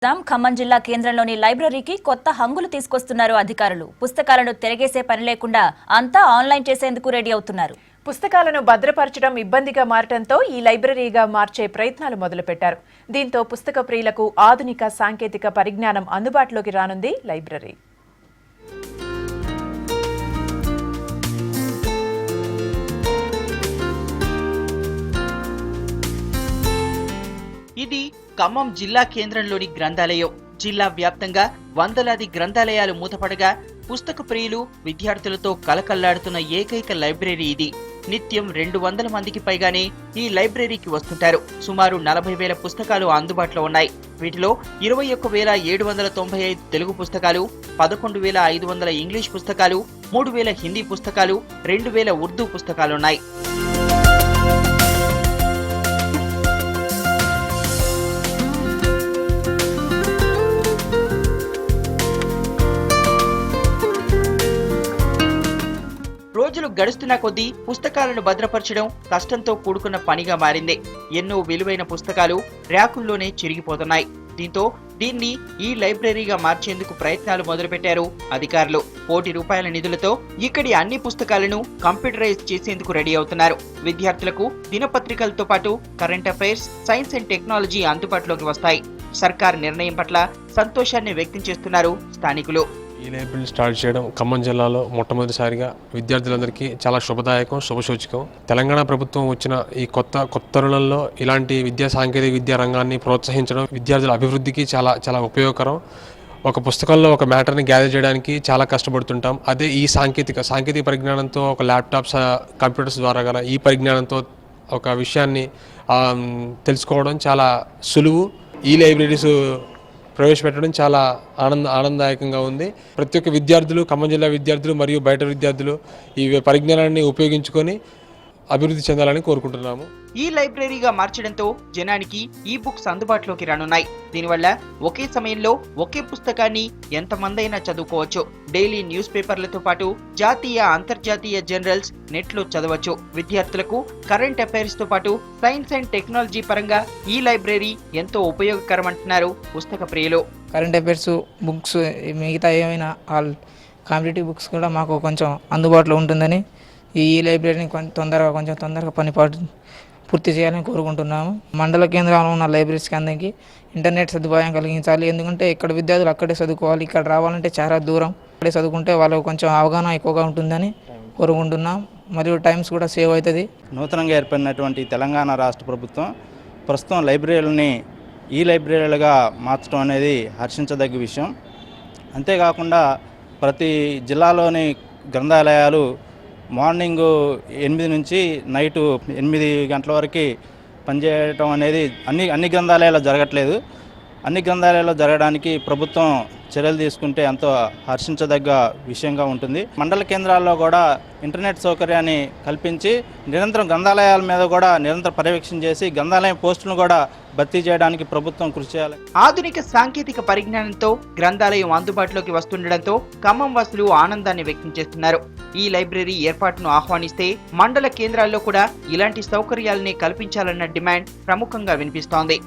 ఖమ్మం జిల్లా కేంద్రంలోని లైబ్రరీకి కొత్త హంగులు తీసుకొస్తున్నారు అధికారులు. పుస్తకాలను తిరగేసే పని లేకుండా అంతా ఆన్లైన్ చేసేందుకు రెడీ అవుతున్నారు. పుస్తకాలను భద్రపరచడం ఇబ్బందిగా మారటంతో ఈ లైబ్రరీగా మార్చే ప్రయత్నాలు మొదలుపెట్టారు. దీంతో పుస్తక ప్రియులకు ఆధునిక సాంకేతిక పరిజ్ఞానం అందుబాటులోకి రానుంది లైబ్రరీ. ఇది ఖమ్మం జిల్లా కేంద్రంలోని గ్రంథాలయం. జిల్లా వ్యాప్తంగా వందలాది గ్రంథాలయాలు మూతపడగా పుస్తక ప్రియులు విద్యార్థులతో కలకల్లాడుతున్న ఏకైక లైబ్రరీ ఇది. నిత్యం 200 మందికి పైగానే ఈ లైబ్రరీకి వస్తుంటారు. సుమారు 40,000 పుస్తకాలు అందుబాటులో ఉన్నాయి. వీటిలో 21,795 తెలుగు పుస్తకాలు, 11,500 ఇంగ్లీష్ పుస్తకాలు, 3,000 హిందీ పుస్తకాలు, 2,000 ఉర్దూ పుస్తకాలున్నాయి. రోజులు గడుస్తున్న కొద్దీ పుస్తకాలను భద్రపరచడం కష్టంతో కూడుకున్న పనిగా మారింది. ఎన్నో విలువైన పుస్తకాలు ర్యాకుల్లోనే చిరిగిపోతున్నాయి. దీంతో దీన్ని ఈ లైబ్రరీగా మార్చేందుకు ప్రయత్నాలు మొదలుపెట్టారు అధికారులు. ₹1,00,00,000 నిధులతో ఇక్కడి అన్ని పుస్తకాలను కంప్యూటరైజ్ చేసేందుకు రెడీ అవుతున్నారు. విద్యార్థులకు దినపత్రికలతో పాటు current affairs, science and technology అందుబాటులోకి వస్తాయి. సర్కార్ నిర్ణయం పట్ల సంతోషాన్ని వ్యక్తం చేస్తున్నారు స్థానికులు. ఈ లైబ్రరీ స్టార్ట్ చేయడం ఖమ్మం జిల్లాలో మొట్టమొదటిసారిగా విద్యార్థులందరికీ చాలా శుభదాయకం, శుభసూచకం. తెలంగాణ ప్రభుత్వం వచ్చిన ఈ కొత్త తరుణంలో ఇలాంటి సాంకేతిక విద్యా రంగాన్ని ప్రోత్సహించడం విద్యార్థుల అభివృద్ధికి చాలా చాలా ఉపయోగకరం. ఒక పుస్తకంలో ఒక మ్యాటర్ని గ్యాదర్ చేయడానికి చాలా కష్టపడుతుంటాం. అదే ఈ సాంకేతిక పరిజ్ఞానంతో ఒక ల్యాప్టాప్స్, కంప్యూటర్స్ ద్వారా గల ఈ పరిజ్ఞానంతో ఒక విషయాన్ని తెలుసుకోవడం చాలా సులువు. ఈ లైబ్రరీస్ ప్రవేశపెట్టడం చాలా ఆనందదాయకంగా ఉంది. ప్రతి ఒక్క విద్యార్థులు, ఖమ్మం జిల్లా విద్యార్థులు మరియు బయట విద్యార్థులు ఈ పరిజ్ఞానాన్ని ఉపయోగించుకొని అభివృద్ధి చెందాలని కోరుకుంటున్నాము. ఈ లైబ్రరీగా మార్చడంతో జనానికి ఈ బుక్స్ అందుబాటులోకి రానున్నాయి. దీనివల్ల ఒకే సమయంలో ఒకే పుస్తకాన్ని ఎంతమందైనా చదువుకోవచ్చు. డైలీ న్యూస్ పేపర్లతో పాటు జాతీయ, అంతర్జాతీయ జర్నల్స్ నెట్లో చదవచ్చు. విద్యార్థులకు కరెంట్ అఫైర్స్ తో పాటు సైన్స్ అండ్ టెక్నాలజీ పరంగా ఈ లైబ్రరీ ఎంతో ఉపయోగకరం అంటున్నారు పుస్తక ప్రియులు. కరెంట్ అఫైర్స్ బుక్స్, మిగతా ఏమైనా ఆల్ కాంపిటేటివ్ బుక్స్ కూడా మాకు కొంచెం అందుబాటులో ఉంటుందని ఈ లైబ్రరీని కొంచెం తొందరగా పనిపాటు పూర్తి చేయాలని కోరుకుంటున్నాము. మండల కేంద్రంలో ఉన్న లైబ్రరీస్కి అందరికీ ఇంటర్నెట్ సదుపాయం కలిగించాలి. ఎందుకంటే ఇక్కడ విద్యార్థులు అక్కడే చదువుకోవాలి. ఇక్కడ రావాలంటే చాలా దూరం. అక్కడే చదువుకుంటే వాళ్ళకు కొంచెం అవగాహన ఎక్కువగా ఉంటుందని కోరుకుంటున్నాం. మరియు టైమ్స్ కూడా సేవ్ అవుతుంది. నూతనంగా ఏర్పడినటువంటి తెలంగాణ రాష్ట్ర ప్రభుత్వం ప్రస్తుతం లైబ్రరీలని ఈ లైబ్రరీలుగా మార్చడం అనేది హర్షించదగ్గ విషయం. అంతేకాకుండా ప్రతి జిల్లాలోని గ్రంథాలయాలు మార్నింగ్ 8 నుంచి నైటు 8 గంటల వరకు పనిచేయడం అనేది అన్ని గ్రంథాలయాల్లో జరగట్లేదు. అన్ని గ్రంథాలయాల్లో జరగడానికి ప్రభుత్వం చర్యలు తీసుకుంటే ఎంతో హర్షించదగ్గ విషయంగా ఉంటుంది. మండల కేంద్రాల్లో కూడా ఇంటర్నెట్ సౌకర్యాన్ని కల్పించి నిరంతరం గ్రంథాలయాల మీద కూడా నిరంతర పర్యవేక్షణ చేసి గ్రంథాలయం పోస్టులను కూడా భర్తీ చేయడానికి ప్రభుత్వం కృషి చేయాలి. ఆధునిక సాంకేతిక పరిజ్ఞానంతో గ్రంథాలయం అందుబాటులోకి వస్తుండటంతో ఖమ్మం వాసులు ఆనందాన్ని వ్యక్తం చేస్తున్నారు. ఈ లైబ్రరీ ఏర్పాటును ఆహ్వానిస్తే మండల కేంద్రాల్లో కూడా ఇలాంటి సౌకర్యాలని కల్పించాలన్న డిమాండ్ ప్రముఖంగా వినిపిస్తోంది.